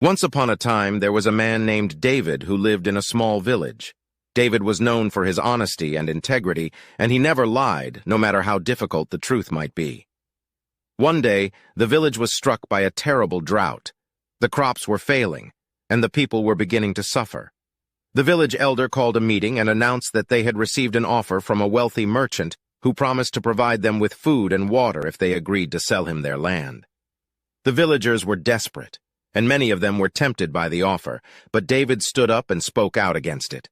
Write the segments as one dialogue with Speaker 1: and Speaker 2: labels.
Speaker 1: Once upon a time, there was a man named David who lived in a small village. David was known for his honesty and integrity, and he never lied, no matter how difficult the truth might be. One day, the village was struck by a terrible drought. The crops were failing, and the people were beginning to suffer. The village elder called a meeting and announced that they had received an offer from a wealthy merchant who promised to provide them with food and water if they agreed to sell him their land. The villagers were desperate, and many of them were tempted by the offer, but David stood up and spoke out against it.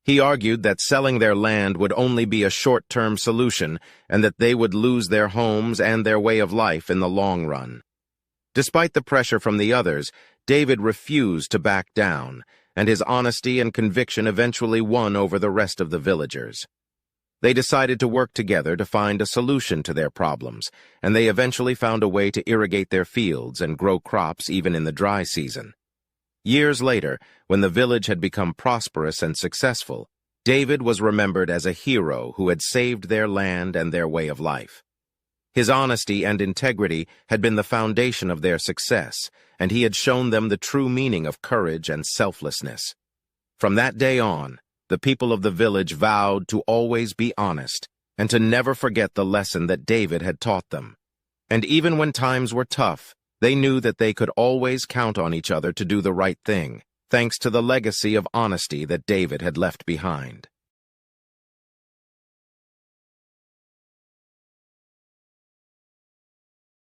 Speaker 1: He argued that selling their land would only be a short-term solution and that they would lose their homes and their way of life in the long run. Despite the pressure from the others, David refused to back down, and his honesty and conviction eventually won over the rest of the villagers. They decided to work together to find a solution to their problems, and they eventually found a way to irrigate their fields and grow crops even in the dry season. Years later, when the village had become prosperous and successful, David was remembered as a hero who had saved their land and their way of life. His honesty and integrity had been the foundation of their success, and he had shown them the true meaning of courage and selflessness. From that day on, the people of the village vowed to always be honest and to never forget the lesson that David had taught them. And even when times were tough, they knew that they could always count on each other to do the right thing, thanks to the legacy of honesty that David had left behind.